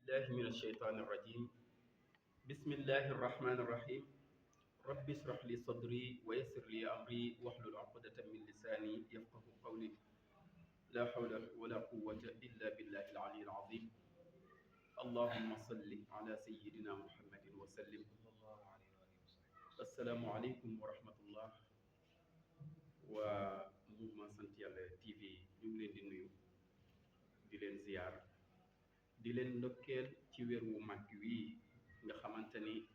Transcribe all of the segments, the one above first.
بالله من الشيطان الرجيم. بسم الله الرحمن الرحيم. رب اشرح لي صدري ويسر لي أمري واحلل عقدة من لساني يفقه قولي. لا حول ولا قوة إلا بالله العلي العظيم. اللهم صل على سيدنا محمد وسلم. السلام عليكم ورحمة الله. waa mouvement sant yàlla TV ñu ngi leen di nuyu di leen ziyaar di leen ndokkeel ci weer wu mag wii nga xamante ni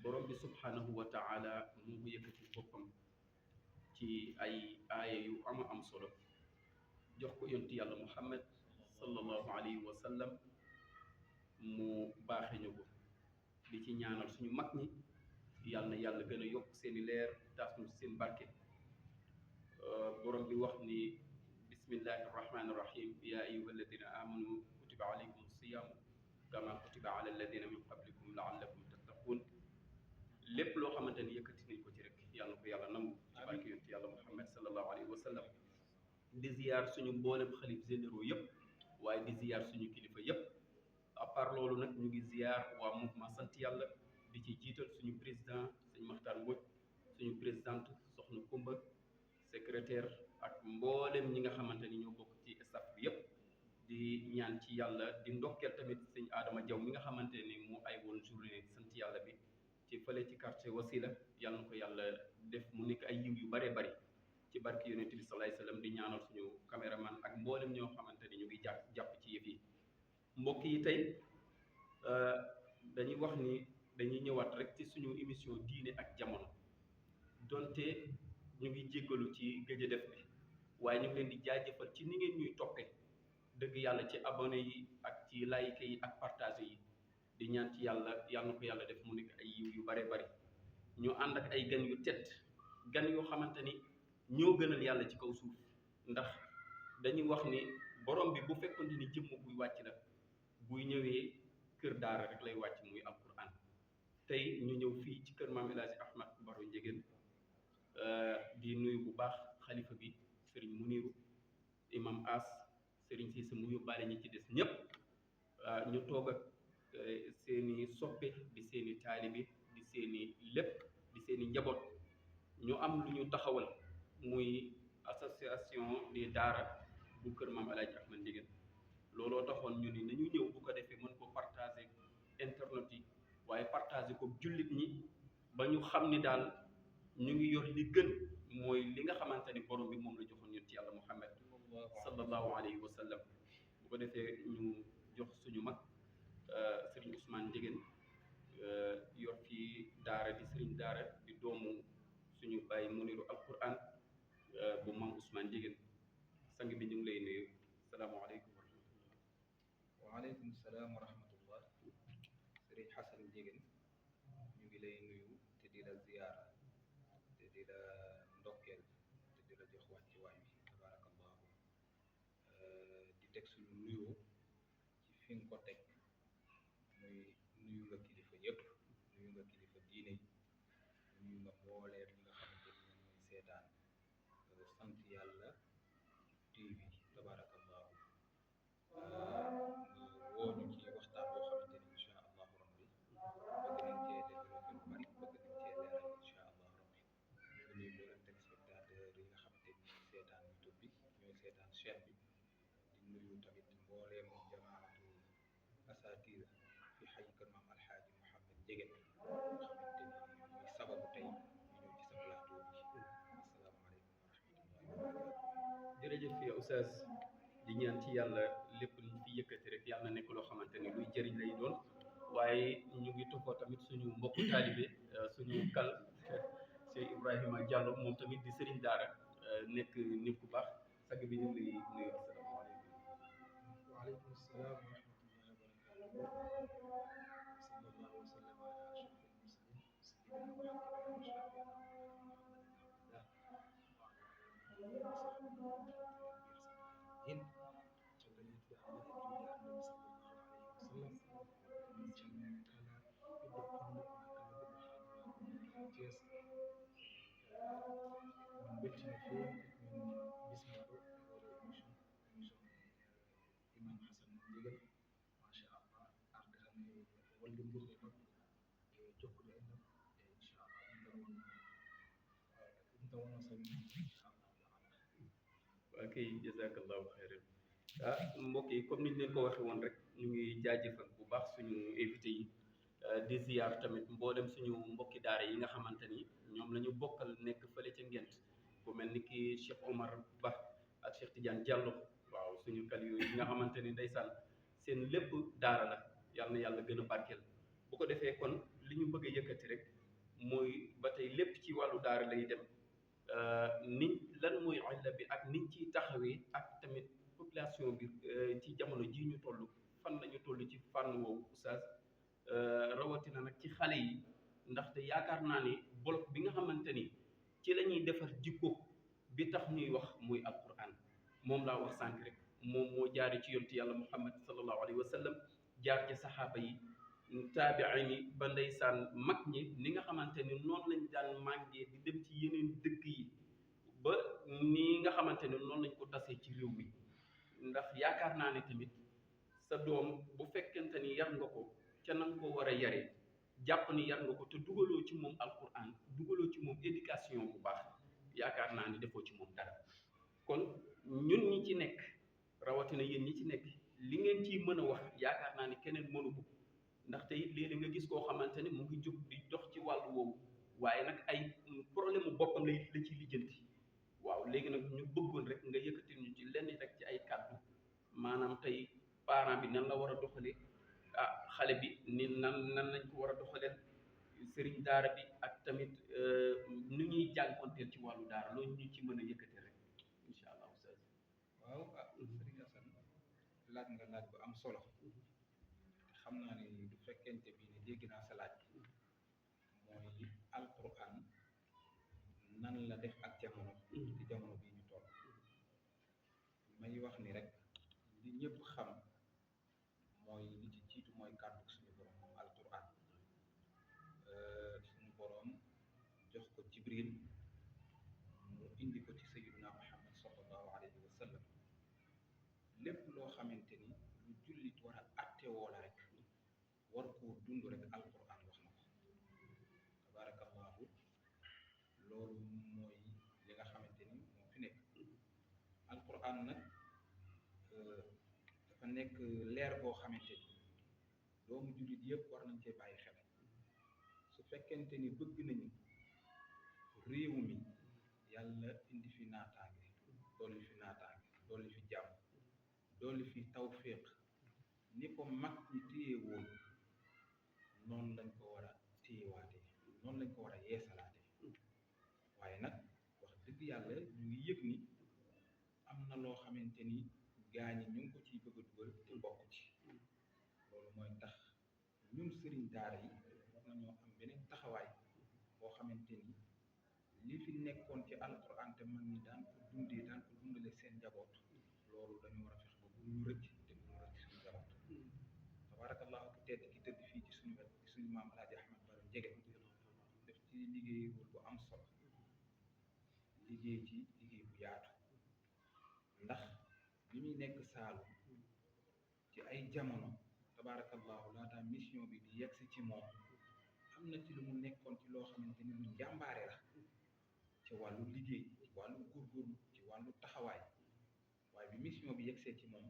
borom bi subhanahu wa ta'ala mu ngi yëkkati boppam ci ay aaya yu am solo jox ko yonti yàlla Muhammad sallallahu alayhi wa sallam mu baaxe ñu ko di ci ñaanal suñu mag ñi yàlla na yàlla gën a yokk seeni leer taas ñu seen barke. borom bi wax ni bismillahi rahmani rahim ya ayyuha alladina amanu kutiba alaykum siyamu kama kutiba ala alladina min qablikum laallakum tattaqun. lépp loo xamante ni yëkkati nañ ko ci rek yàlla ko yàlla nangu ci barke yonent yàlla Muhammad sallallahu alayhi wa sallam. di ziyaar suñu mboolem xalif généraux yëpp waaye di ziyaar suñu kilifa yëpp. à part loolu nag ñu ngi ziyaar waa mouvement sant yàlla di ci jiital suñu président sëñ Maxtaar Mbodj, suñu présidente soxna Kumba, secrétaire ak mboolem ñi nga xamante ni ñoo bokk ci staff bi yëpp. di ñaan ci yàlla di ndokkeel tamit sëñ Adama Diaw mi nga xamante ni mu ay woon journée sant yàlla bi ci fële ci quartier Wasila. yàlla na ko yàlla def mu nekk ay yiw yu bëree bëri ci barke yonent bi salaay salaam. di ñaanal suñu caméraman ak mboolem ñoo xamante ni ñu ngi jàpp ci yëf yi. mbokk yi tey dañuy wax ni dañuy ñëwaat rek ci suñu émission diine ak jamono donte ñu ngi jéggalu ci gëj a def bi waaye ñu ngi leen di jaajëfal ci ni ngeen ñuy toppee dëgg yàlla ci abonné yi ak ci like yi ak partage yi. di ñaan ci yàlla na ko yàlla def mu nekk ay yiw yu bare bari. ñu ànd ak ay gan yu tedd gan yoo xamante ni ñoo gënal yàlla ci kaw suuf ndax dañuy wax ni borom bi bu fekkoon ni jëmm buy wàcc la buy ñëwee kër daara rek lay wàcc muy alquran. tey ñu ñëw fii ci kër maam El Hadji Ahmad Baro Ndiéguène di nuyu bu baax xalifa bi sëriñ Muniru, imam As, sëriñ Cissé mu yóbbaale ñi ci des ñëpp. ñu toog ak seeni soppe di seeni taalibi di seeni lépp di seeni njaboot. ñu am lu ñu taxawal muy association des daara bu kër maam El Hadji Ahmad Ndiéguène. looloo taxoon ñu ni nañu ñëw bu ko defee mën ko partager internet yi waaye partager ko jullit ñi ba ñu xam ni daal ñu ngi yor li gën mooy li nga xamante ni borom bi moom la joxoon yonent yàlla Muhammad sallallahu alayhi wa sallam. bu ko defee ñu jox suñu mag Serigne Ousmane Ndiéguène yor fii daara di Serigne daara di doomu suñu bàyyi Muniru alquran bu maam Ousmane Ndiéguène. sang bi ñu ngi lay nuyu. salaamaaleykum wa rahmatullah. waaleykum salaam wa rahmatullah. Serigne Hassan Ndiéguène ñu ngi lay nuyu te di la ziyaara te di la ndokkeel te di la jox wàcc waay bi tabarakallahu. di teg suñu nuyoo ci fi nga ko teg muy nuyu nga kilifa yëpp, nuyu nga kilifa diine yi, nuyu nga mbooleem ñi nga xamante ni ñoom mooy seetaan sant yàlla TV tabarakallahu. nga woo ñu ci waxtaan boo xamante ni incha allahu rabbi bëgg nañ cee développé lu bari, bëgg nañ cee leeral incha allahu rabbi. ñu nuyu mbooleem téléspectateur yi nga xamante ni ñooy seetaan YouTube bi, ñooy seetaan chaîne bi. di nuyu tamit mbooleem jamaatu asatira fi xay kër maam alxaaji Mouhamed Ndiéguène nga xamante ni mooy sababu tey ñu ñëw ci sa plateau bi. asalaamaaleykum wa rahmatullahi wa barakatuh. jërëjëf ya Oustaz. di ñaan ci yàlla lépp luñ fi yëkkati rek yàlla na nekk loo xamante ni luy jëriñ lay doon waaye ñu ngi toppoo tamit suñu mbokku taalibe suñu kal Cheikh Ibrahima Diallo moom tamit di sëriñ daara nekk nit ku baax. sag bi ñu ngi lay nuyu. asalaamaaleykum. waaleykum salaam wa rahmatullahi wa barakatuh. sallallahu wa sallam ala ashrafil mursalin sayyidina wa habibina wa shafiina muhammadin abdillah wa ala alihi wa sahbihi in callanit ɓe allah e juuɗe annabi sallllahu alayhi wa sallam. min calmini kala ɓiɗɗo ponno kala ɓiɗɗo haadiraɓe Thiés. min beltima feewi min bismaɗo e oɗo émission imam Hassan Ndiéguène machallah. mbir ɗum jokkude e ndem e inchallah ɗum tan wonno salmina inchallahu taala. waa kay jazakallahu xayran mbokk yi comme niñ leen ko waxee woon rek ñu ngi jaajëfal bu baax suñu invité yi di ziar tamit mboolem suñu mbokki daara yi nga xamante ni ñoom la ñu bokkal nekk fële ca Ngent ku mel ni ki Cheikh Omar Ba ak Cheikh Tidiane Diallo waaw suñu kal yooyu yi nga xamante ni ndeysaan seen lépp daara la yal na yàlla gën a barkeel bu ko defee kon li ñu bëgg a yëkkati rek mooy ba tey lépp ci wàllu daara lay dem niñ lan mooy illa bi ak niñ ciy taxawee ak tamit population bi ci jamono ji ñu toll fan la ñu toll ci fànn woowu oustaz rawatina nag ci xale yi ndaxte yaakaar naa ne bloc bi nga xamante ni ci la ñuy defar jikko bi tax ñuy wax muy alquran moom laa wax sànq rek moom moo jaare ci yontu yàlla muhammad sallallahu alayhi wa sallam jaar ci saxaaba yi taabiin yi ba ndeysaan mag ñi ni nga xamante ni noonu lañ daan màngee di dem ci yeneen dëkk yi ba nii nga xamante ne noonu lañ ko tasee ci réew mi ndax yaakaar naa ne tamit sa doom bu fekkente ni yar nga ko ca na nga ko war a yaree jàpp ni yar nga ko te dugaloo ci moom alquran dugaloo ci moom éducation bu baax yaakaar naa ni defoo ci moom dara kon ñun ñi ci nekk rawatina yéen ñi ci nekk li ngeen ciy mën a wax yaakaar naa ni keneen mënu ko ndaxte it léeg-léeg nga gis koo xamante ni mu ngi jóg di dox ci wàllu woowu waaye nag ay problème mu boppam la ci lijjanti waaw léegi nag ñu bëggoon rek nga yëkkati ñu ci lenn rek ci ay kàddu maanaam tey parent bi nan la war a doxalee xale bi ni nan lañ ko war a doxalee sëriñ daara bi ak tamit nu ñuy jànkonteel ci wàllu daara loolu ñu ci mën a yëkkati rek incha allah oustaz. waaw sëriñ Assane laaj nga laaj bu am solo xam naa ne du fekkente bi ne dégg naa sa laaj mooy alquran nan la def ak jamono ci jamono bii ñu toll may wax ni rek li ñëpp xam mooy li ci jiitu mooy kàddu suñu borom moom alquran suñu borom jox ko Jibril mu indi ko ci sayyiduna Muhammad sallallahu alayhi wa sallam lépp loo xamante ni lu jullit war a attewoo la rek war koo dund rek alquran wax na ko tabarakallahu loolu mooy li nga xamante ni moo fi nekk alquran nag dafa nekk leer boo xamante ni doomu jullit yëpp war nañ cee bàyyi xel su fekkente ni bëgg nañu réew mi yàlla indi fi naataange dolli fi naataange dolli fi jàmm dolli fi tawfiq ni ko mag ñi téye woon noonu lañ ko war a téyewaatee noonu lañ ko war a yeesalaatee waaye nag wax dëgg yàlla ñu ngi yëg ni am na loo xamante ni gaañi ñu ngi ko ciy bëgg a dugal te bokk ci loolu mooy tax ñun sëriñ daara yi war nañoo am beneen taxawaay boo xamante ni li fi nekkoon ci alquran te mag ñi daan ko dundee daan ko dundale seen njaboot loolu dañu war a fex ba bu ñu rëcc te bu ñu rëcc suñu njaboot tabarakallahu ku tedd ki tëdd fii ci suñu wet ci suñu maam alaaji ahmad baro njege def ci liggéey bu am solo liggéey ci liggéey bu yaatu ndax bi muy nekk saalu ci ay jamono tabarakallahu laata mission bi di yegsi ci moom am na ci lu mu nekkoon ci loo xamante ni lu njàmbaare la ci wàllu liggéey ci wàllu góorgóorlu ci wàllu taxawaay waaye bi mission bi yegsee ci moom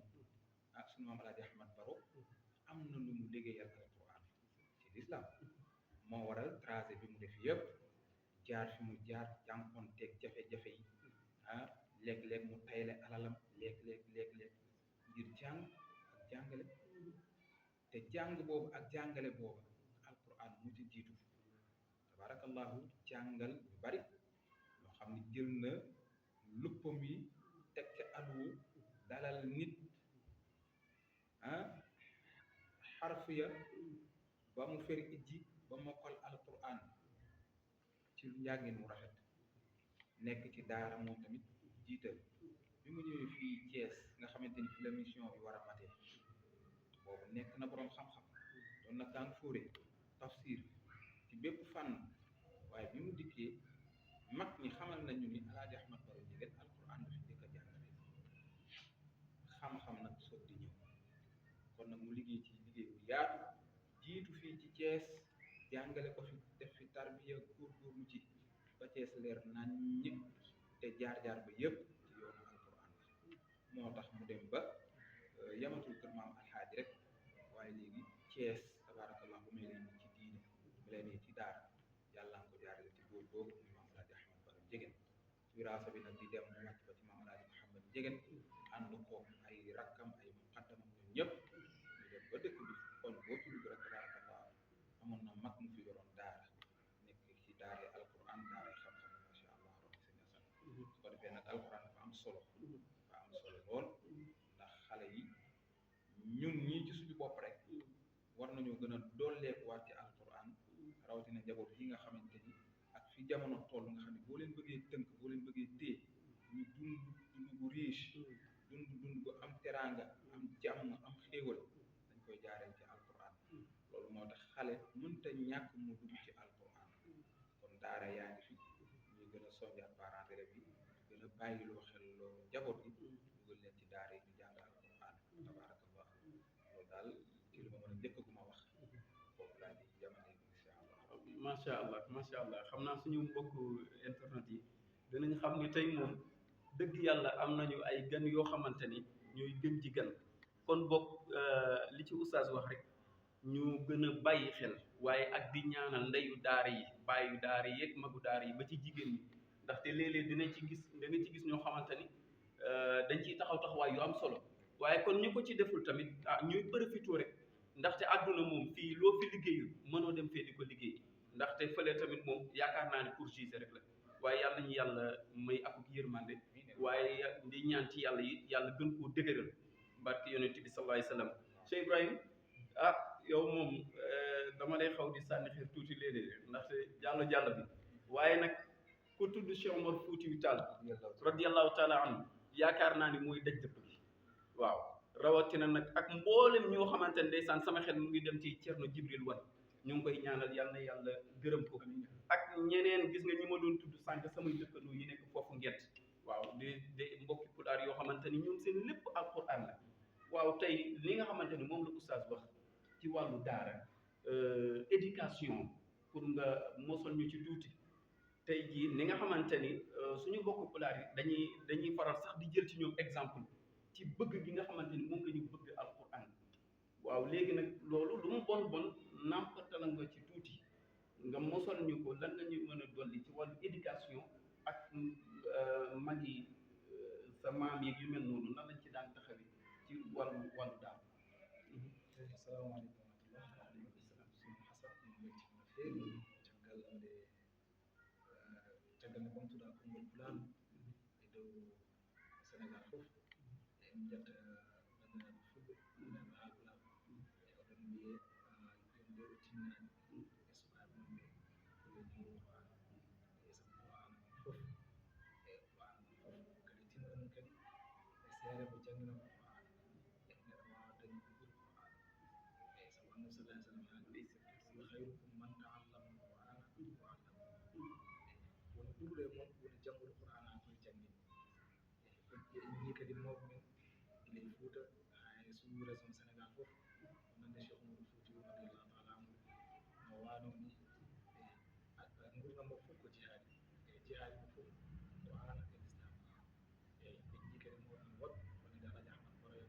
sunu maam alaaji ahmad baro am na lu mu liggéeyal alquran ci l'islam moo waral tracé bi mu def yëpp jaar fi mu jaar jànkoonteeg jafe-jafe yi léeg-léeg mu tayle alalam léeg-léeg ngir jàng ak jàngale te jàng boobu ak jàngale boobu alquran mu ci jiitu tabarakallahu jàngal ñu bari loo xam ni jël na luppam yi teg ca alwu dalal nit xarf ya ba mu fer ijji ba mokkal alquran ci lu njàngin mu rafet nekk ci daara moom tamit jiital bi mu ñëwee fii Thiès nga xamante ni fi la mission bi war a matee boobu nekk na boroom xam-xam doon na tàng fóore tafsir ci bépp fànn waaye bi mu dikkee mag ñi xamal nañu ni alaaji ahmad baro njegéen alquran dafi njëkk a jàngale xam-xam nag soog di ñëw kon nag mu liggéey ci liggéey bu yaatu jiitu fii ci Thiès jàngale ko fi def fi tarbiya góorgóorlu ci ba Thiès leer nañ ñëpp te jaar-jaar ba yëpp ci yoonu alquran la moo tax mu dem ba yamatul kër maam alxaaji rek waaye léegi Thiès tabaarakallah bu mel ni ci diine bu mel ni ci daara yàlla nga ko jaarale ci góor googu muy maam alaaji ahmad baram jegéen wiraasa bi nag di dem mu wàcc ba ci maam alaaji muhammad jegéen ànd koog ay rakkam ay muqaddamam ñoom ñëpp ñu dem ba dëkk bi koñ boo ci dugg rek tabaarakallah amoon na mag mu fi yoroon daara nekk ci daara alquran daara xam-xam macha allah rabbi sëñ asan su ko defee nag alquran dafa am solo lool ndax xale yi ñun ñii ci suñu bopp rek war nañoo gën a dooleekuwaat ci alquran rawatina njaboot yi nga xamante ni ak fi jamono toll nga xam ne boo leen bëggee tënk boo leen bëggee téye ñu dund bu riche dund bu am teraanga am jàmm am xéewal dañ koy jaaree ci alquran loolu moo tax xale mënta ñàkk mu dugg ci alquran kon daara yaa ngi fi ñuy gën a soññaat parents d'élèves yi gën a bàyyiloo xel loolu njaboot yi dugal leen ci daara yi ñu jàng alquran tabaarakallah loolu daal ci li ma mën a njëkk gu ma wax foofu laa di yamane insha allah macha allah xam naa suñu mbokk internet yi dinañ xam ni tey moom dëgg yàlla am nañu ay gan yoo xamante ni ñooy gën ci gan kon bokk li ci oustaz wax rek ñu gën a bàyyi xel waaye ak di ñaanal ndeyu daara yi bàyyu daara yi ak magu daara yi ba ci jigéen ñi ndaxte léeg-léeg da nga ci gis ñoo xamante ni dañ ciy taxawaay yu am solo waaye kon ñu ko ci deful tamit ñuy profité rek ndaxte àdduna moom fii loo fi liggéeyul mënoo dem fee di ko liggéey ndaxte fële tamit moom yaakaar naa ne pour juger rek la waaye yàlla ñu yàlla may akuk yërmande waaye di ñaan ci yàlla yi yàlla gën koo dëgëral barke yonent bi sallallahu alayhi wasallam Cheikh Ibrahim yow moom dama lay xaw di sànni xeer tuuti léeg-léeg ndaxte jàll bi waaye nag ku tudd Cheikh Omar Foutiyou Tall radiyallahu taala anhu yaakaar naa ni mooy daj dëpp bi waaw rawatina nag ak mboolem ñoo xamante ne ndeysaan sama xel mu ngi dem ci Cerno Jibril Wan ñu ngi koy ñaanal yàlla na yàlla gërëm ko ak ñeneen gis nga ñi ma doon tudd sànq samay dëkkandoo yi nekk foofu ngent waaw di mbokki pulaar yoo xamante ni ñoom seen lépp alquran la waaw tey li nga xamante ni moom la oustaz wax ci wàllu daara éducation pour nga mosal ñu ci tuuti tey jii ni nga xamante ni suñu mbokki pulaar yi dañuy faral sax di jël ci ñoom exemple ci bëgg gi nga xamante ni moom la ñu bëgg alquran waaw léegi nag loolu lu mu bon nàmpatal nga ci tuuti nga mosal ñu ko lan la ñu mën a dolli ci wàllu éducation ak mag yi sa maam yeeg yu mel noonu nan lañ ci daan taxawee ci wàllu daal. assalamualeykum wa rahmatullah waaleykum salam suñu xasab min weltima no feewi caggal nde ɓamtuɗa konngol pulaan e dow sénégal fof en jetta bandiraɓe fulɓe bandiraɓe haalpulaar e oɗon mbiye jonde o tinnani e sukaɓe maɓɓe koye juro qouran e sabu qouran fof e qouran fof kadi tinno ɗum kadi e seere mo jangginama qouran e neɗɗo wawa dañi ko ɓuri qouran e sabu annabi sallah sallam haali wa hayrukum man taallama qouran wa allama woni ɓurɗo e moon woni janngude qouran ha koye janngin en jii kadi mawɓe men gila e Fouta ha e sous région Sénégal fof nande Cheikh Oumar Foutiyou radiallahu taala anhu no wano ni e gurdam makko fof ko jihaadi e jihaadi mo fof qouran e l'islam eyyi en jii kadi mawɓe men woɓɓe wonide alaji ahmad baro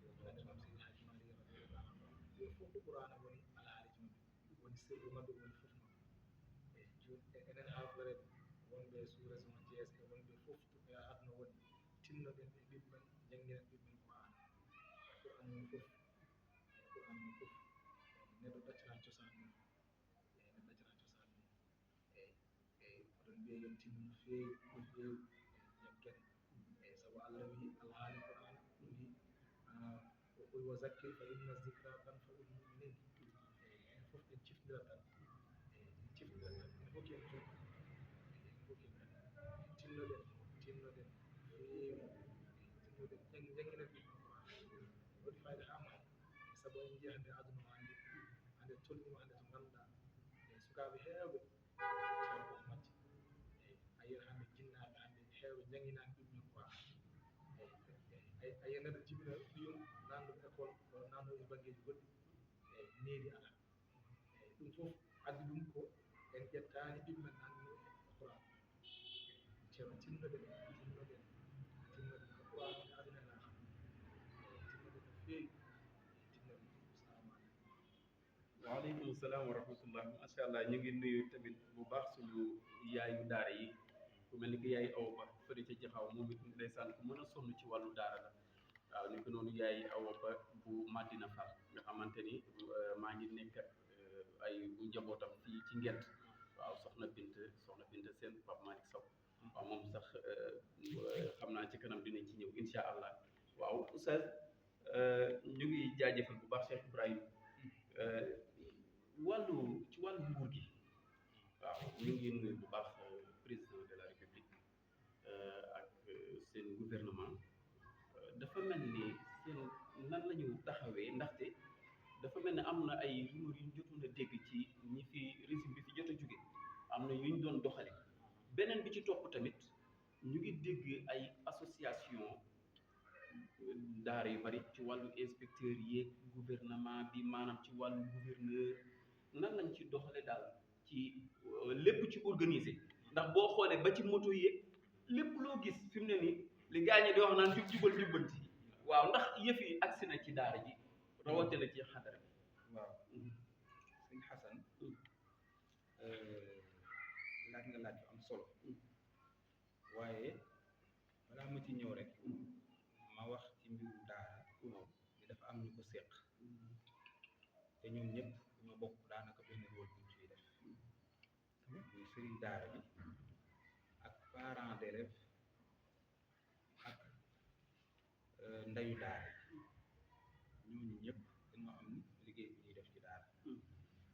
en nande mam seydi haji mali radiallahu anhu ɓe fof ko qouran woni alhaaliji maɓɓe woni sirru maɓɓe woni fof maɓɓe e joni enen haalfare wonɓe sous région Thiés e wonɓe fof e aduna woni tinnoɗen e ɓiɓɓe men jangginen ɓiɓɓe men qouran woni fof qouran woni fof neɗɗo ɗaccata cosaan mum neɗɗo ɗaccata cosaan mum eyyi oɗon mbiya yon tinno no feewi no feewi jaggen eyyi saabu Allah wi alhaali qouran wi o qul wa zakkir fa inna zicra tanfaul muminin eyyi en fof en ciftirat tan eyyi en ciftirat tan en fof ken joni en fof ken tinnoɗen feewi tinnoɗen jangginen ɓiɓɓe qouran waɗi fayida ha maayi sabu en jiiya hannde aduna o hannde tolnima hannde to ngannduɗa e sukaɓe heewɓe ceerno o majji eyyi a yiyat hannde jinnaɓe hannde heewɓe jangginani ɓiɓɓe men qouran eyyi a yiya neɗɗo jibina ɓiyum nanɗo école nanɗo e banggueji goɗɗi eyyi needi ala ɗum fof addi ɗum ko en ƴettani ɓiɓɓe nanno alquran cewa tinnoɗen alquran e aduna laha tinnoɗen no feewi tinnoɗen assalamu aleykum waaleykum salaam wa rahmatullah macha allah ñu ngi nuyu tamit bu baax suñu yaayu daara yi ku mel ni ki yaay aw ba fële ca jaxaw moom it ndeysaan ku mën a sonn ci wàllu daara la waaw ni ko noonu yaay awa ba bu Madina Fall nga xamante ni maa ngi nekk ay njabootam fii ci Ngent waaw soxna Bint seen Pape Malick Sow waaw moom sax xam naa ci kanam dinañ ci ñëw incha allah waaw oustaz ñu ngi jaajëfal bu baax Cheikh Ibrahima ci wàllu nguur gi waaw ñu ngi nuyu bu baax président de la république ak seen gouvernement dafa mel ni seen nan la ñu taxawee ndaxte dafa mel ne am na ay rumeur yu ñu jotoon a dégg ci ñi fi régime bi fi jot a jóge am na yu ñu doon doxale beneen bi ci topp tamit ñu ngi dégg ay association daara yu bari ci wàllu inspecteur yeeg gouvernement bi maanaam ci wàllu gouverneur nan lañ ci doxale daal ci lépp ci organisé ndax boo xoolee ba ci moto yeeg lépp loo gis fi mu ne nii li gaañe di wax naan jub jubal jubbanti waaw ndax yëf yi agsi na ci daara ji rawatina ci xadara bi waaw sëñ Xasan laaj nga laaj bu am solo waaye balaa ma ci ñëw rek ma wax ci mbiru daara ni dafa am ñu ko séq te ñoom ñëpp ñoo bokk daanaka benn rôle bu ñu ciy def muy sëriñ daara bi ak parents d'élèves ak ndeyu daara ñooñu ñëpp dañoo am liggéey bu ñuy def ci daara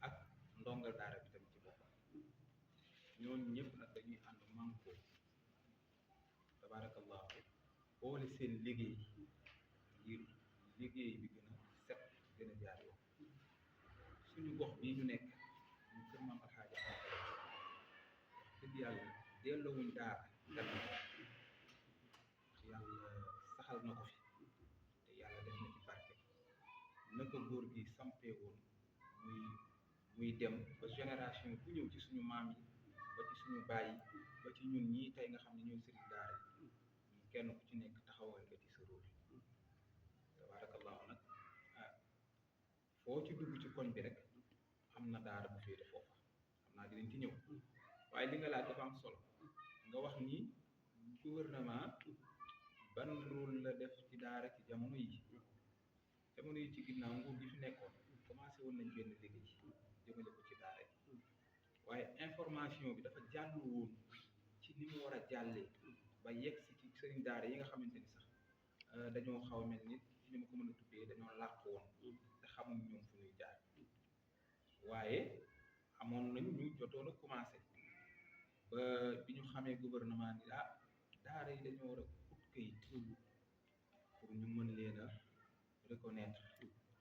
ak ndongal daara bi tamit ci boppam ñooñu ñëpp nag dañuy ànd manko tabarakallahu boole seen liggéey ngir liggéey bi gën a set gën a jaar yoon suñu gox bii ñu nekk ñu kër maam alxaaja dëgg yàlla delloowuñ daara yàlla saxal na ko fi te yàlla def na ci barke naka góor gi sampee woon muy dem ba génération bu ñëw ci suñu maam yi ba ci suñu baay yi ba ci ñun ñii tey nga xam ne ñooy sëriñ daara yi kenn ku ci nekk taxawal nga ci sa rôle tabarakallahu nag foo ci dugg ci koñ bi rek am na daara bu féete foofa xam naa dinañ ci ñëw waaye li nga laaj dafa am solo nga wax ni gouvernement ban rôle la def ci daara ci jamono yi ci ginnaaw nguur gi fi nekkoon commencé woon nañ benn liggéey jëmale ko ci daara ji waaye information bi dafa jàll woon ci ni mu war a jàllee ba yegg si ci sëriñ daara yi nga xamante ni sax dañoo xaw a mel ni ni ma ko mën a tuddee dañoo làq woon te xamuñ ñoom fu ñuy jaar waaye amoon nañ ñu jotoon a commencé ba bi ñu xamee gouvernement ni daara yi dañoo war a ut këyit pour ñu mën leen a reconnaître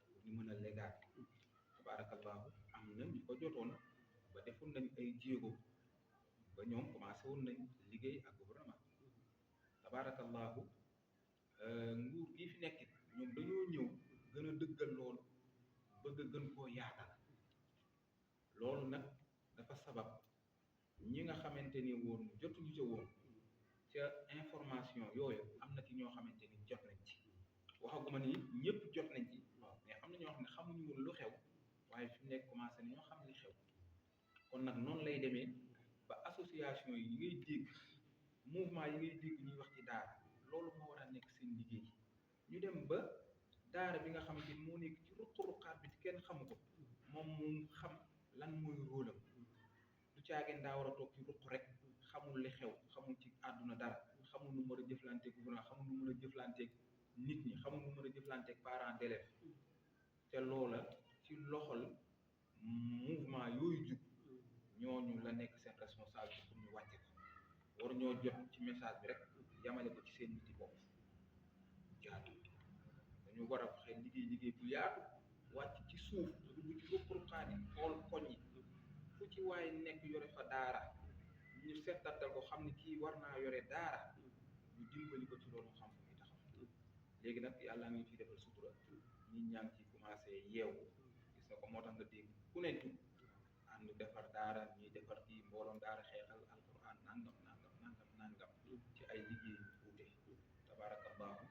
pour ñu mën a légal tabarakallahu am na ñu ko jotoon ba defoon nañ ay jéego ba ñoom commencé woon nañ liggéey ak gouvernement tabarakallahu nguur gii fi nekkit ñoom dañoo ñëw gën a dëggal loolu bëgg a gën koo yaatal loolu nag dafa sabab ñi nga xamante ni woon jotuñu ca woon ca information yooyu am na ci ñoo xamante ni jot nañ ci waxaguma ni ñëpp jot nañ ci mais am na ñoo xam ne xamuñu woon lu xew waaye fi mu nekk commencé na ñoo xam li xew kon nag noonu lay demee ba association yi ngay dégg mouvement yi ngay dégg ñuy wax ci daara loolu moo war a nekk seen liggéey ñu dem ba daara bi nga xamante ni moo nekk ci ruq-ruqaat bi kenn xamu ko moom mu xam lan mooy rôle am du caageen daa war a toog ci ruq rek xamul li xew xamul ci àdduna dara xamul nu mën a jëflanteeg gouvernement xamul nu mën a jëflanteeg nit ñi xamul nu mën a jëflanteeg parents d'élèves te loola ci loxol mouvement yooyu jug ñooñu la nekk seen responsable pour ñu wàcce ko war ñoo jot ci message bi rek yamale ko ci seen nit yi bopp jaadu dañu war a fexe liggéey bu yaatu wàcc ci suuf dugg ci ruq-ruqaat yi xool koñ yi fu ci waaye nekk yore fa daara ñu seetatal ko xam ne kii war naa yore daara ñu dimbali ko ci loolu xam fu muy taxaw léegi nag yàlla ngi ciy defal sutura nit ñaa ngi ciy commencé yeewu gis na ko moo tax nga dégg ku ne jug defar daara ñii defar kii mbooloom daara xeexal alquran nangam ci ay liggéey yu fuute tabarakallahu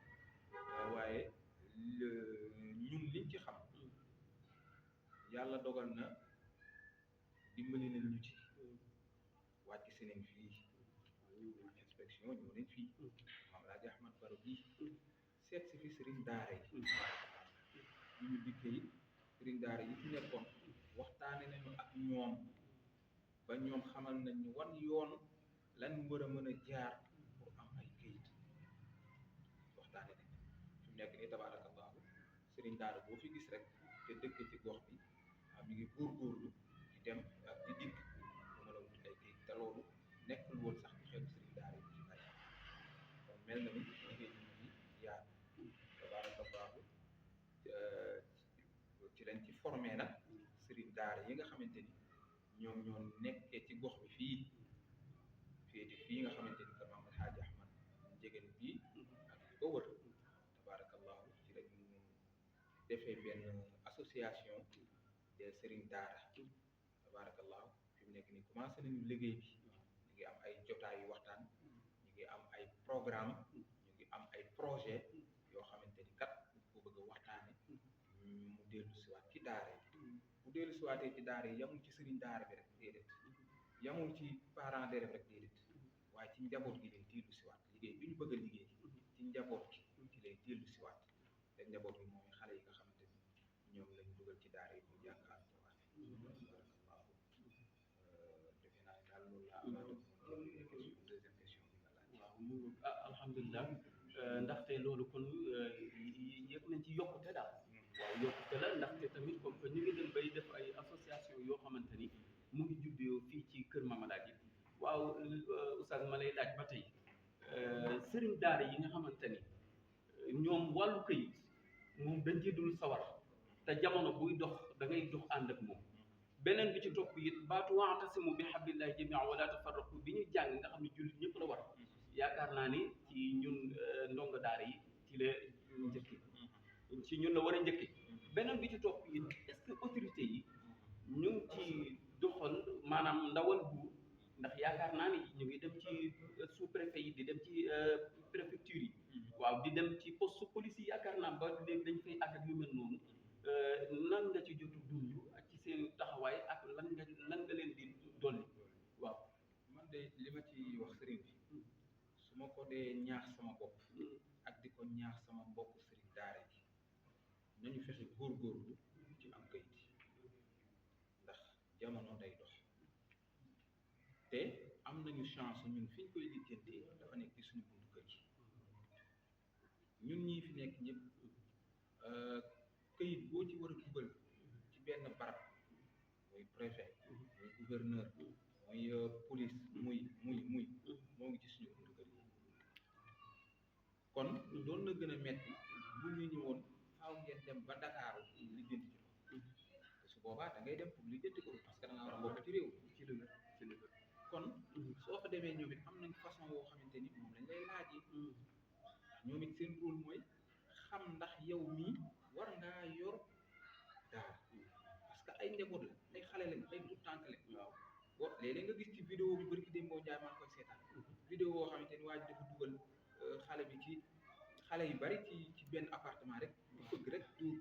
waaye ñun liñ ci xam yàlla dogal na dimbali nañ ñu ci wàcc si nañ fii inspection ñëw nañ fii maam Laaji Ahmad Baro bii seet si fi sëriñ daara yi ñu dikkee sëriñ daara yi fi nekkoon waxtaane nañu ak ñoom ba ñoom xamal nañ ñu wan yoon lan war a mën a jaar pour am ay këyit waxtaane nañ fi mu nekk nii tabarakallahu sëriñ daara boo fi gis rek te dëkk ci gox bi mi ngi góorgóorlu di dem ak di dikk mu mën a wut ay këyit te loolu nekkul woon sax ci xelu sëriñ daara yi ci bari kon mel na ni liggéey bi mu ngi yaatu tabarakallahu ci lañ ci formé nag sëriñ daara yi nga xamante ni ñoom ñoo nekkee ci gox bi fii nga xamante ni kër Maam Alhaaji Ahmad Njegéen bii ak li ko wër tabarakallahu ci lañu defee benn association des sëriñ daara tabarakallahu fi mu nekk nii commencé nañu liggéey bi ñu ngi am ay jotaay yu waxtaan ñu ngi am ay programme ñu ngi am ay projet yoo xamante ni kat ko bëgg a waxtaane mu dellu siwaat ci daara yi bu dellu siwaatee ci daara yi yamul ci sëriñ daara bi rek déedéet yamul ci parents d'élèves rek déedéet waaye ci njaboot gi lay dellu siwaat liggéey bi ñu bëgg a liggéey ci njaboot gi ci lay dellu siwaat te njaboot gi mooy xale yi nga xamante ni ñoom lañ dugal ci daara yi ñu jàng alquran barakallahu defe naa ne daal loolu laa deuxième question bi nga laaj waaw alhamdulilah ndaxte loolu kon yëpp nañ ci yokkute daal waaw yokkute la ndaxte tamit comme que ñu ngi dem bay def ay association yoo xamante ni mu ngi juddoo fii ci kër Mame Alhaji waaw oustaz ma lay laaj ba tey sëriñ daara yi nga xamante ni ñoom wàllu këyit moom dañ ci dul sawar te jamono buy dox da ngay dox ànd ak moom beneen bi ci topp it baatu wa'tasimu bi hablillahi jami'an wala tafarraqu bi ñu jàng nga xam ne jullit ñëpp la war yaakaar naa ni ci ñun ndongo daara yi ci la njëkki ci ñun la war a njëkki beneen bi ci topp it est-ce que autorité yi ñu ngi ci doxal maanaam ndawal buur ndax yaakaar naa ni ñu ngi dem ci sous-préfet yi di dem ci préfecture yi waaw di dem ci poste police yi yaakaar naa ba léegi dañ fay àgg ak yu mel noonu nan nga ci jotu dund ak ci seen taxawaay ak lan nga leen di dolli waaw man de li ma ci wax sëriñ bi su ma ko dee ñaax sama bopp ak di ko ñaax sama mbokk sëriñ daara yi nañu fexe góorgóorlu ci am kayit ndax jamono day dox te am nañu chance ñun fi ñu koy lijjantee dafa nekk ci suñu buntu kër yi ñun ñii fi nekk ñëpp këyit boo ci war a dugal ci benn barab muy préfet muy gouverneur muy police muy moo ngi ci suñu buntu kër yi kon doon na gën a metti bu ñu ñëwoon faaw ngeen dem ba Dakar lijjanti ci ko te su boobaa da ngay dem pour lijjanti ko parce que da nga war a bokk ci réew ci dëgg kon soo fa demee ñoom it am nañ façon woo xamante ni moom lañ lay laajee ñoom it seen rôle mooy xam ndax yow mii war ngaa yor daara parce que ay njaboot la ay xale lañ ay tout tànk lañ waaw boo léeg-léeg nga gis ci vidéo bi bari ki dem boo njaay maa ngi koy seetaan vidéo woo xamante ni waa ji dafa dugal xale bi ci xale yu bari ci benn appartement rek di fëgg rek dóor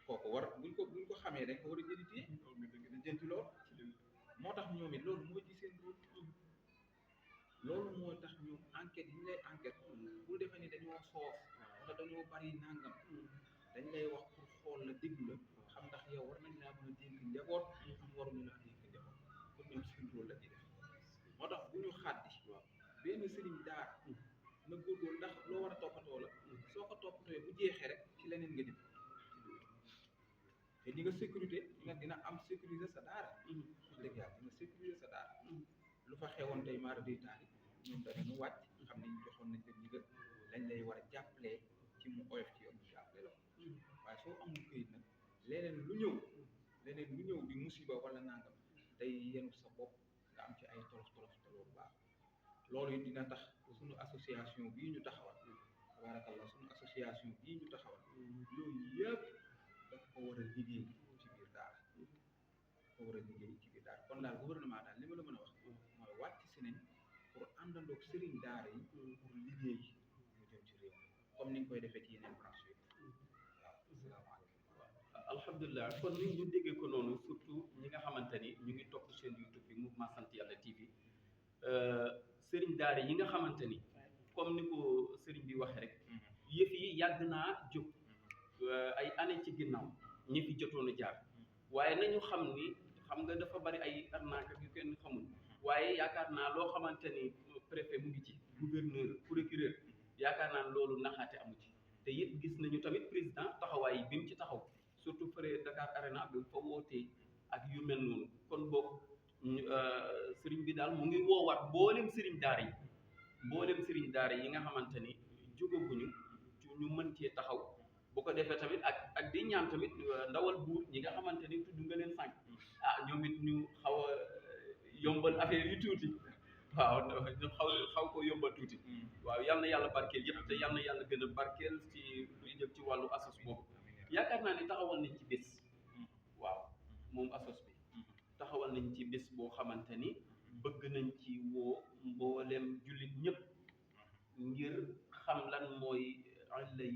kooku war buñ ko xamee rek war a jënti lool moo tax ñoom it loolu moo ci seen rôle loolu moo tax ñoom enquête yi ñu lay enquête bul defee ni dañoo soof wala dañoo bari nangam dañ lay wax pour xool la déglu la xam ndax yow war nañ laa mën a dénk njaboot xam waruñu laa dénk njaboot pour ñoom seen rôle la ñuy def moo tax bu ñu xàddi benn sëriñ daar na góorgóorlu ndax loo war a toppatoo la soo ko toppatoo bu jeexee rek ci leneen nga jëm te di nga sécurité dina am sécuriser sa daara dëgg yàlla dina sécuriser sa daara lu fa xewoon tey maara day taali ñoom danañu wàcc xam ne joxoon nañ ko ndigal lañ lay war a jàppalee ci mu oyof ci yow mu jàppale la waaye soo amul këyit nag leneen lu ñëw di musiba wala nangam day yenu sa bopp nga am ci ay tolof te loolu baax loolu it dina tax suñu association bii ñu taxawal tabarakallah suñu association bii ñu taxawal yooyu yëpp dafa ko war a liggéey ci biir daara dafa war a liggéey ci biir daara kon daal gouvernement daal li ma la mën a wax mooy wàcc si nañ pour àndandoog sëriñ daara yi pour liggéey mu jëm ci réew mi comme ni ñu koy defee ci yeneen branche yi waaw asalaamaaleykum alhamdulilah kon ni ñu déggee ko noonu surtout ñi nga xamante ni ñu ngi topp chaîne YouTube bi Mouvement Sant Yàlla TV sëriñ daara yi nga xamante ni comme ni ko sëriñ bi waxee rek yëf yi yàgg naa jóg ay année ci ginnaaw ñi fi jotoon a jaar waaye nañu xam ni xam nga dafa bari ay arnaque yu kenn xamul waaye yaakaar naa loo xamante ni préfet mu ngi ci gouverneur procureur yaakaar naa loolu naxaate amu ci te it gis nañu tamit président taxawaay bi mu ci taxaw surtout fële Dakar Arena bi fa wootee ak yu mel noonu kon boog sëriñ bi daal mu ngi woowaat mboolem sëriñ daara yi nga xamante ni jógaguñu ñu mën cee taxaw bu ko defee tamit ak di ñaan tamit ndawal buur ñi nga xamante ni tudd nga leen sànq ñoom it ñu xaw a yombal affaire yi tuuti waaw ñu xaw ko yombal tuuti waaw yal na yàlla barkeel yëpp te yal na yàlla gën a barkeel ci li jëm ci wàllu asos boobu yaakaar naa ni taxawal nañ ci bés waaw moom asos bi taxawal nañ ci bés boo xamante ni bëgg nañ ci woo mboolem jullit ñëpp ngir xam lan mooy lay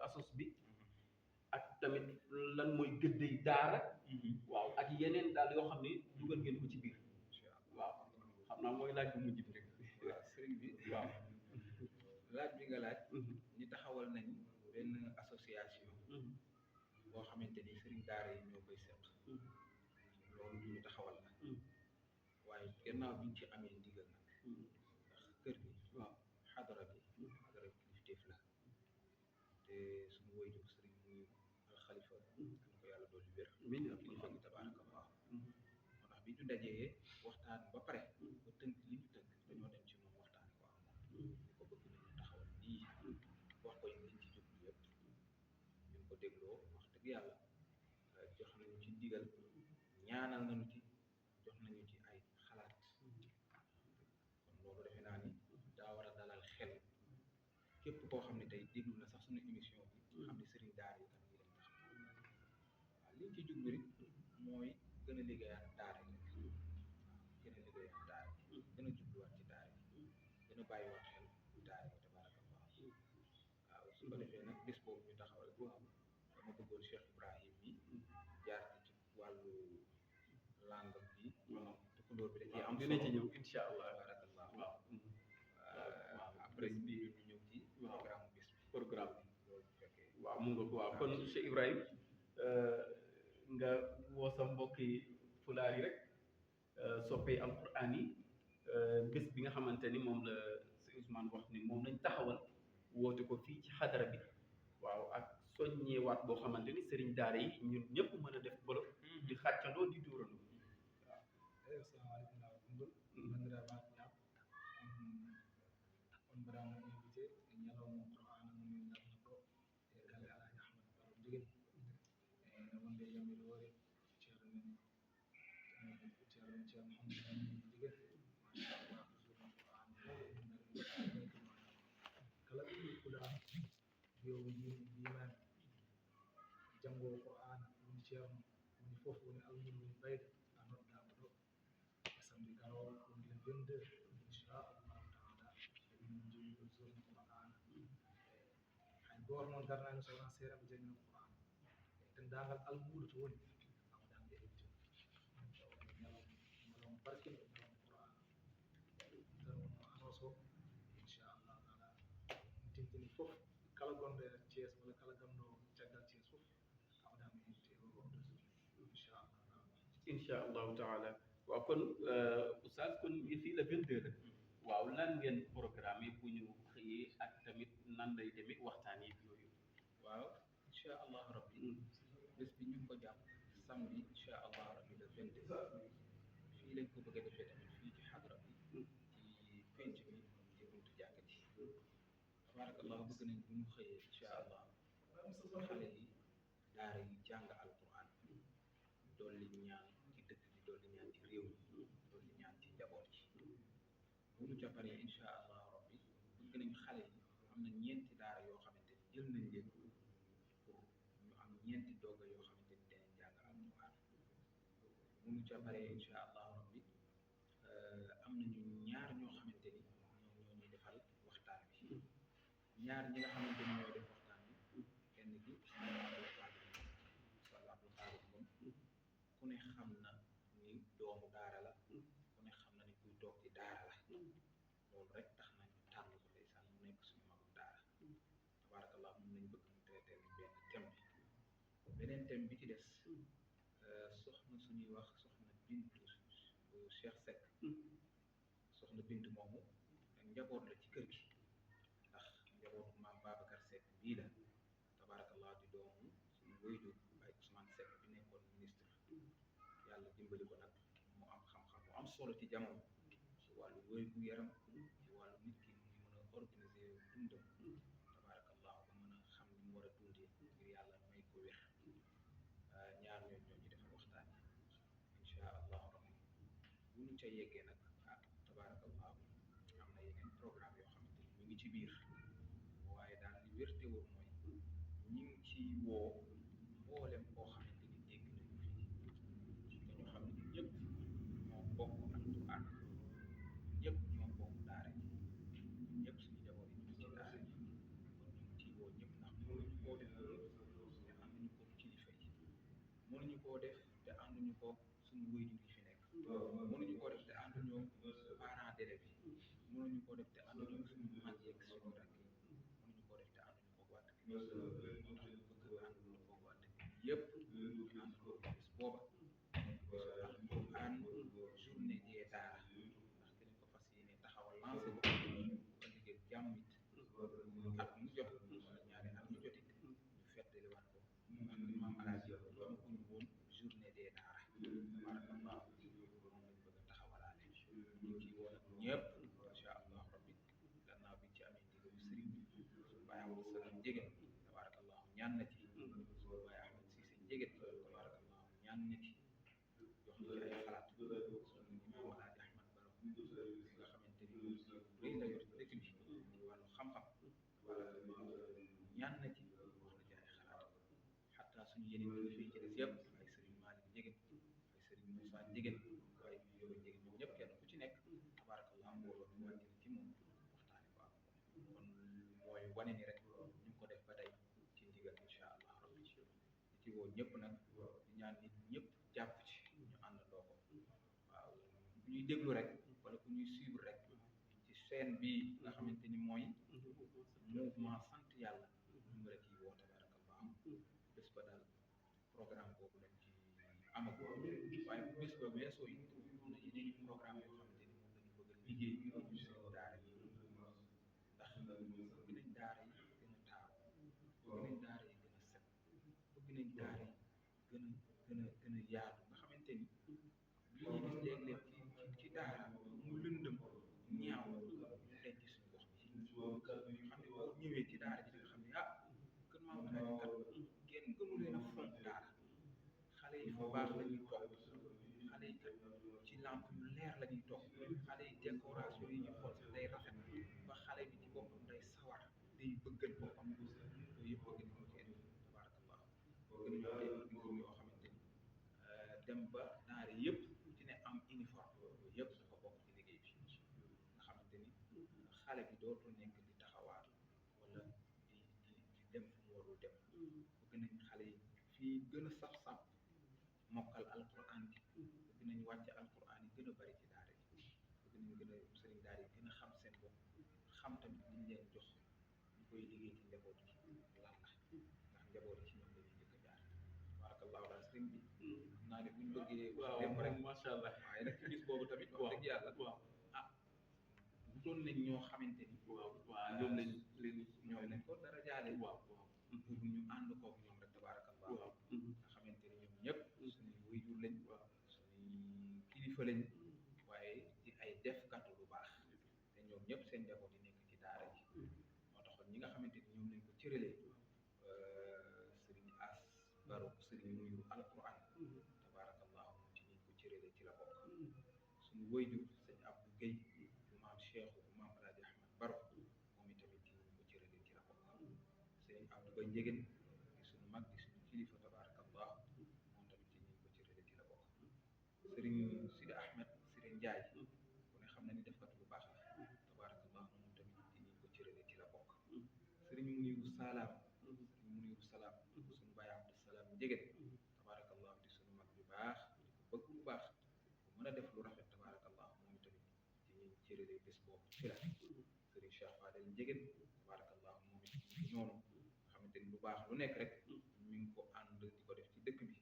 asos bi ak tamit lan mooy gëddey daara waaw ak yeneen daal yoo xam ne dugal ngeen ko ci biir waaw xam naa mooy laaj bu mujj bi rek waaw sëriñ bi waaw laaj bi nga laaj ñi taxawal nañ benn association boo xamante ni sëriñ daara yi ñoo koy seq loolu ñu taxawal la waaye gannaaw biñ ci amee ndigal nag ndax kër gi waaw xadara bi kilifteef la te suñu woyjur sëriñ muy alxalifa na ko yàlla doolu wér ak kilifa gi tabaaraka Allah moo tax bi ñu dajee waxtaan ba pare ba tënk li ñu tënk dañoo dem ci moom waxtaan ko ak moom ñu ko bëgg nañu taxawal lii wax ko liñ ci jublu yëpp ñu ko dégloo wax dëgg yàlla jox nañu ci ndigal ñaanal nañu ci jox nañu ci ay xalaat kon loolu defe naa ni daa war a dalal xel képp koo xam ne tey déglu na sax suñu émission bi xam ne sëriñ daara yi tam yi leen tax waaw liñ ci jublu rek mooy gën a liggéeyaat daara yi waaw gën a liggéeyaat daara yi gën a jubluwaat ci daara yi gën a bàyyiwaat xel daara yi tabaarakallah waaw su ko defee nag bés boobu ñu taxawal waaw dama bëggoon Cheikh Ibrahim mi jaar ci wàllu langue bi tukulóor bi da ciy am dina ci ñëw incha allah tabaarakallah waaw après bi ñu ñëw ci programme bis bi programme loolu bu fekkee waaw mu nga ko waaw kon Cheikh Ibrahim nga woo sa mbokk yi fulaar yi rek soppee alquran yi bés bi nga xamante ni moom la si Ousmane wax ni moom lañ taxawal woote ko fii ci xadara bi waaw ak soññeewaat boo xamante ni sëriñ daara yi ñun ñëpp mën a def bolo di xàccandoo di dóorandoo waaw assalamualeykum wa rahmatullah bandiraɓe jam on mbaɗama invité e ñalawma qur'ana mo min darno ɗo e galle alaji ahmad baro jogui e wonde yamir hoore ceerno men ceerno mouhamadou amin jogui machallah toujours qur'an kala ɓiɗɗo pula yo yimɓe mbimani janggo qur'ana woni ceerno woni foof woni almudo woni bayda a noddama ɗo e samedi garowo ɗum le 22 inchallahu taala min jogui ɗo journée qur'ana hay goto noon darnani so wona seeɗa ɓe jangguino qur'ana e dendagal almudo to woni awaɗan ɓe heɓti ñalawma barkino e ñalawma qur'ana tan wonno annonce o inchallahu taala mi tintini foof kala gonɗo e Thiés walla kala gamɗo caggal Thiés foof awaɗama invité o ɗo journée inchallah taala incha allahu taala waaw kon oustaz kon fii la 22 la waaw lan ngeen programme yi bu ñu xëyee ak tamit nan lay demee waxtaan yi yooyu waaw incha allah rabbi bés bi ñu ngi ko jàpp samedi incha allah rabbi le 22 fii lañ ko bëgg a defee tamit fii ci xadra bi ci penc bi ci buntu jàkka ji tabarakallah bëgg nañ bu ñu xëyee incha allah xale yi daara yi jàng alquran dolli ñaan ci dëkk bi dolli ñaan ci réew mi dolli ñaan ci njaboot ji bu ñu ca paree incha allah rabbi bëgg nañ xale yi am na ñeenti daara yoo xamante ni jël nañ leen pour ñu am ñeenti dooga yoo xamante ni dinañ jàng alquran bu ñu ca paree incha allahu rabbi am nañu ñaar ñoo xamante ni ñoo ñuy defal waxtaan bi ñaar ñi nga xamante ni ñooy def waxtaan bi kenn ki Abdou Khadre moom ku ne xam na ni doomu daara la ku ne xam na ni kuy toog ci daara la loolu rek tax nañu tànn ko ndeysaan mu nekk suñu magum daara tabarakallah moom lañ bëgg mu traité ñu benn thème bi beneen thème bi ci des soxna suñuy wax soxna Bintu Cheikh Seck soxna Bintu moomu njaboot la ci kër gi ndax njabootu maam Babacar Seck bii la tabarakallah di doomu suñu wayjur Baye Ousmane Seck bi nekkoon ministre yàlla dimbali ko nag mu am xam-xam bu am solo ci jamono ci wàllu wér-gu yaram ci wàllu nit ki muy mën a organiser dundam tabarakallah ba mën a xam ni mu war a dundee ngir yàlla may ko wér ñaar ñooñu ñoo ñu defal waxtaan incha allahu rabbi bu ñu ca yeggee nag tabarakallah am na yeneen programme yoo xamante ni ñu ngi ci biir waaye daal li wér te wóor mooy ñi ngi ci woo mboolem koo xamante ni dégg nañu fi dañu xam ne ñëpp ñoo bokk alquran ñëpp ñoo bokk daara ji ñëpp suñu jaboot yi ñu ngi ci daara ji kon ñu ngi ciy woo ñëpp ndax mënuñu koo def te ànduñu ko kilifa yi mënuñu koo def te ànduñu ko suñu wéyjur yi fi nekk mënuñu koo def te ànduñu parents d'élèves yi mënuñu koo def te ànduñu suñu mag yeeg suñu rakk yi mënuñu koo def te ànduñu ko waa dëkk bi moo tax ñu bëgg àndandoo ko waa dëkk bi yëpp ñu àndandoo ko bis booba alquran journée des daara ndax dinañ ko fas yéene taxawal lancé ko bu ëllëgee jàmm it at mu jot wala ñaari at mu jot it ñu feddaliwaat ko ndax maam alaaji amaguñu woon journée des daara tabarakallah moom lañ bëgg a taxawalaale ñu ngi ciy woon ak ñëpp incha allah rabbi gannaaw bi ci amee ndigalu sëriñ bi suñu Baye Ahmad Salam Njegen tabarakallah ñaan na ci suñu Baye Ahmad Cissé Njegen tabarakallah ñaan na ci jox ñu ci ay xalaat suñu imaam alaaji Ahmad Baro nga xamante ni rëy la yor dëkk bi wàllu xam-xam tabarakallah ñaan na ci wax na ci ay xalaat xataa suñu yeneen kilifa yi ci des yëpp ay sëriñ Malick Njegen ay sëriñ Moussa Njegen waaye ñu yoro Njegen ñoom ñëpp kenn ku ci nekk tabarakallah mbooloo mi wàcc na ci moom waxtaane ko ak moom kon mooy wane ni rek ñu ngi ko def ba tey ci ndigal incha allah rabbi di ci woo ñëpp nag di ñaan nit ñëpp jàpp ci ñu àndandoo ko waaw bu ñuy déglu rek wala ku ñuy suivre rek ci chaîne bi nga xamante ni mooy mouvement sant yàlla ñu ngi la ciy woo tabarakallah bés ba daal programme boobu lañ ci amagoo waaye bu bés ba weesoo it am na yeneen i programme yoo xamante ni moom lañu bëgg a liggéey ñu seen daara yi ndax bëgg nañ daara yi gën a taaru bëgg nañ daara yi gën a set bëgg nañ daara yi gën a yaatu nga xamante ni li ñuy gis léeg-léeg ci daara mu lëndëm ñaaw ñu denc suñu gox bi xam ne boo ñëwee ci daara ji di nga xam ne kër maam alaaji kat kenn gënu leen a fonk daara xale yi fu baax la ñuy toog xale yi kat ci lampe yu leer la ñuy toog xale yi décoration yi ñu xool sax day rafet ba xale bi ci boppam day sawar day bëggal boppam yooyu yëpp bëgg nañu ko def tabarakallah bëgg nañu ay organisme yoo xamante ni dem ba daara yëpp ci ne am uniforme yooyu yëpp dafa bokk ci liggéey bi nga xamante ni xale bi dootul nekk di taxawaat wala di dem fu mu warul dem bëgg nañ xale yi fii gën a saf-saf mokkal alquran bi bëgg nañ wàcce alquran yi gën a bari ci daara yi bëgg nañ gën a sëriñ daara yi gën a xam seen bopp xam tamit liñ leen jox ñu koy liggéey ci njaboot gi lan la ndax njaboot yi ci ñoom lañuy njëkk a jaar barakallahu daal sëriñ bi xam naa ne buñ bëggee lépp rek macha allah waaye nag ci bis boobu tamit wax dëgg yàlla wutoon nañ ñoo xamante ni waaw ñoom lañ leen ñoom lañ ko dara jaale waaw pour ñu ànd koog ñoom rek tabarakallah nga xamante ni ñoom ñëpp suñuy wayjur lañ suñuy kilifa lañ waaye ci ay defkatu lu baax te ñoom ñëpp seen njaboot yi nekk ci daara ji moo taxoon ñi nga xamante ni ñoom lañ ko cëralee sëriñ As Baro sëriñ Muniru alquran tabarakallah ci ñi ko cëralee ci la bokk suñu wayjur sëñ Abdou Guèye bu maam Cheikhu bu maam Alaaji Ahmad Baro moom itamit ci ñi ko cëralee ci la bokk sëñ Abdou Ba Njegen di suñu mag di suñu kilifa tabarakallah moom tamit ci ñi ko cëralee ci la bokk Serigne Sidi Ahmed Serigne Ndiaye ku ne xam na ni defkat bu baax la tabarakallah moom tamit ci ñi ko cërale ci la bokk Serigne Muniru Salaam Serigne Muniru Salaam suñu baay Abdou Salaam Njegen tabarakallah di suñu mag bu baax di ko bëgg lu baax ku mën a def lu rafet tabarakallah moom tamit ci ñi cërale bés boobu ci la Serigne Cheikh Fadel Njegen tabarakallah moom it noonu nga xamante ni lu baax lu nekk rek mi ngi ko ànd di ko def ci dëkk bi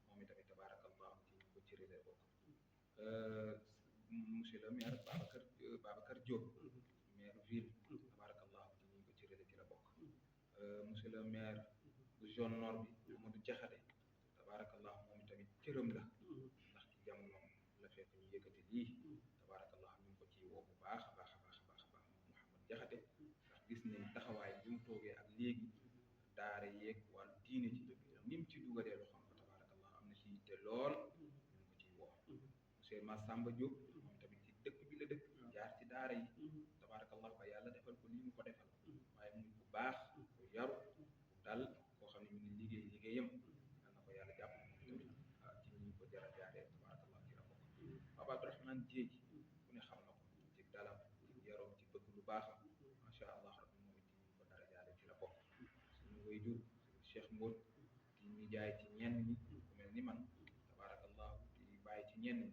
moom itamit tabarakallah ci ñi ko cërale bokk monsieur le maire Babacar Diop maire ville tabarakallah ci ñi ko cërale ci la bokk monsieur le maire bu zone nord bi Amadou Diakhaté tabarakallah moom tamit cërëm la ndax ci jamonoom la fekk ñu yëkkati lii tabarakallah ñu ngi ko ci woo bu baax a baax a baax a baax a baax moom Mouhamed Diakhaté ndax gis nañ taxawaay bi mu toogee ak léegi daara yeeg wàllu diine ci ni mu ci dugalee lu xam ko tabarakallah am na ci yitte lool ñu ngi ko ciy woo monsieur Massamba Diop moom tamit ci dëkk bi la dëkk jaar ci daara yi tabarakallah ba yàlla defal ko lii mu ko defal waaye muy bu baax ku yaru ku dal koo xam ne mi ngi liggéeyam yal na ko yàlla jàpp moom tamit ci ñi ko jara jaaree tabarakallah ci la bokk Papa Abdourahmane Diéji ku ne xam na ko ci dalam ci yaroom ci bëgg lu baaxam macha allah rabbi moom it ci ñi ko dara jaaree ci la bokk suñu waajur Cheikh Mbodj di nijaay ci ñenn ñi ku mel ni man tabarakallah di bàyyi ci ñenn ñi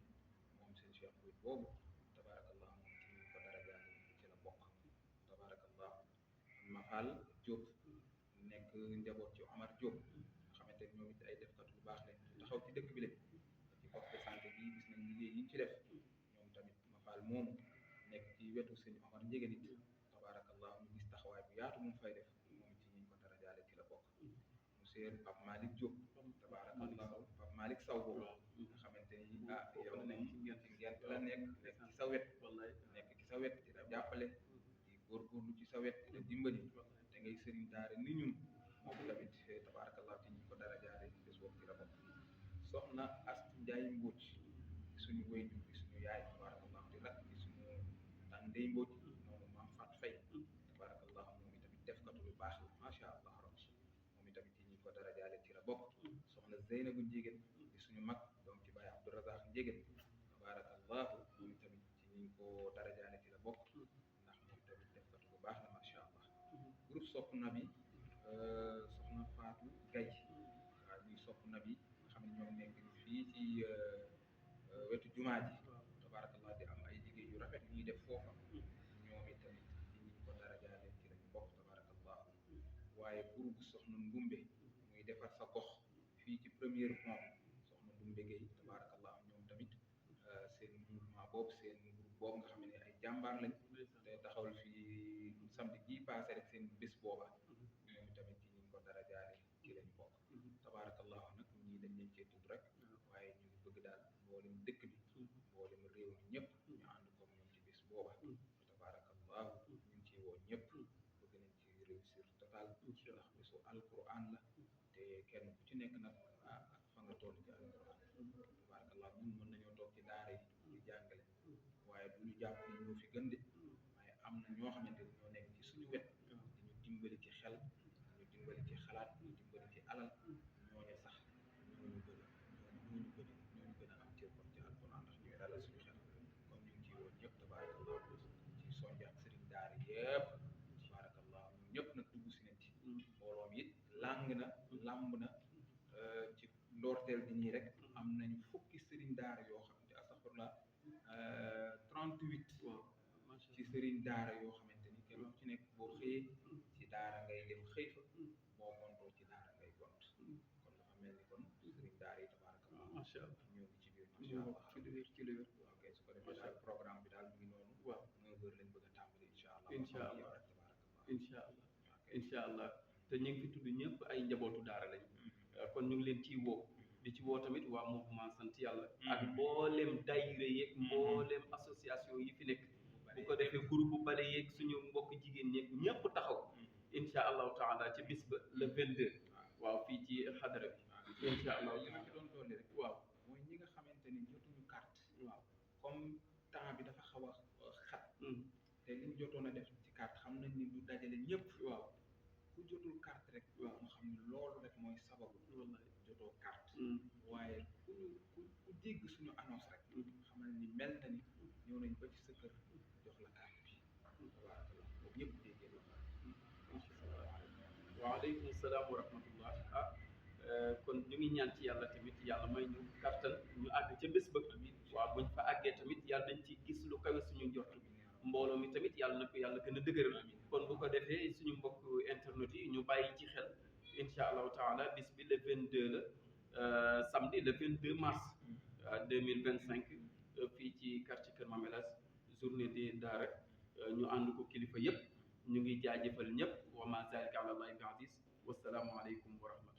moom seen Cheikh Mbodj boobu tabarakallah moom ci ñi ko dara jaaree ci la bokk tabarakallah Mafal Diop nekk njaboot ci Omar Diop nga xamante ni ñoom it ay defkat lu baax lañ taxaw ci dëkk bi lañ ci poste de santé bi gis nañ liggéey yi ñu ci def ñoom tamit Mafal moomu nekk ci wetu sëñ Omar Njegen it tabarakallah ñu gis taxawaay bu yaatu mu fay def moom it ci ñi ko dara jaaree ci la bokk monsieur Pape Malick Diop tabarakallah Pape Malick Sow boobu nga xamante ni yow nañ ci ngent la nekk ci sa wet nekk ci sa wet di la jàppale di góorgóorlu ci sa wet di la dimbali te ngay sëriñ daara ni ñun moom tamit tabarakallah ci ñi ko dara jaaree bés boobu ci la bokk soxna Astu Njaay Mbóoj di suñu waajur di suñu yaay tabarakallah di rak di suñu tàndey Mbóoj noonu maam Fat Fay tabarakallah moom itamit defkatu lu baax la macha allah rabbi moom itamit ci ñi ko dara jaaree ci la bokk soxna Zeynabu Njégéen di suñu mag donc ci Baye Abdourazaq Njégéen tabarakallah moom itamit ci ñi ko dara jaaree ci la bokk ndax moom tamit defkatu lu baax la macha allah groupe Sopp Nabi soxna Fatou Gaye waaw ñuy Sopp Nabi nga xam ne ñoom nekk fii ci wetu jumaa ji tabarakallah di am ay liggéey yu rafet ñuy def foofa ñoom itamit ci ñi ko dara jaaree ci lañu bokk tabarakallah waaye groupe soxna Ndumbe muy defar sa gox fii ci première pont soxna Ndumbe Gueye tabarakallah ñoom tamit seen mouvement boobu seen groupe boobu nga xam ne ay jàmbaar lañ te taxawal fii samedi bii passé rek seen bés booba ñoom tamit ci ñi ko dara jaaree ci lañ bokk tabarakallah nag ñii dañ leen cee tudd rek waaye ñu ngi bëgg daal mboolem dëkk bi mboolem réew mi ñëpp ñu ànd ko ñoom ci bés booba tabarakallah ñu ngi ciy woo ñëpp bëgg nañ ci réussir total ndax bésu alquran la te kenn ku ci nekk nag ak fa nga toll ci alquran tabarakallah ñun mën nañoo toog ci daara yi di jàngale waaye du ñu jàpp ni ñoo fi gën de waaye am na ñoo xamante ni ñoo nekk ci suñu wet di ñu dimbali ci xel di ñu dimbali ci xalaat di ñu dimbali ci alal ñooñu sax ñooñu gën a am cër kon ci alquran ndax ñooy dalal suñu xel kon ñu ngi ciy woon ñëpp tabarakallah ci soññ ak sëriñ daara yëpp tabarakallah ñun ñëpp nag dugg si nañ ci mbooloom it làng na làmb na ci ndoorteel bi nii rek am nañu fukki sëriñ daara yoo xam ne astaghfirullah 38 ci sëriñ daara yoo xamante ni kenn ku ci nekk boo xëyee ci daara ngay dem xëy fa boo gontoo ci daara ngay gont kon dafa mel ni kon sëriñ daara yi tabarakallah macha allah ñoo ngi ci biir macha allah ci lu wér ok su ko defee daal programme bi daal mu ngi noonu 9h lañ bëgg a tàmbali incha allah incha allah te ñu ngi fi tudd ñëpp ay njabootu daara lañ kon ñu ngi leen ciy woo di ci woo tamit waa mouvement sant yàlla ak mboolem daayira yeeg mboolem association yi fi nekk bu ko defee groupe bu bale yeeg suñu mbokk jigéen ñeeg ñëpp taxaw incha allahu taala ci bis ba le 22 waaw fii ci xadara bi incha allah li ma ci doon dolli rek waaw mooy ñi nga xamante ni jotuñu carte waaw comme temps bi dafa xaw a xat te liñ jotoon a def ci carte xam nañ ni du dajale ñëpp waaw ku jotul carte rek waaw mu xam ni loolu rek mooy sababu wallahi jotoo carte waaye ku dégg suñu annonce rek waaleykum salaam wa rahmatullah. Kon ñu ngi ñaan ci yàlla tamit yàlla may ñu kattan ñu àgg ca bés ba. waaw buñ fa àggee tamit yàlla dañ ci gis lu kawe suñu njort. mbooloo mi tamit yàlla na ko yàlla gën a dëgëral. kon bu ko defee suñu mbokk internet yi ñu bàyyi ci xel incha allahu taala bis bi le 22 la samedi le 22 mars 2025 fii ci quartier Kër Mame El Hadj journée des daara ñu ànd ko kilifa yëpp ñu ngi jaajëfal ñëpp wa ma zalika ala allahi bi aziz wasalaamu aleykum wa rahmatullah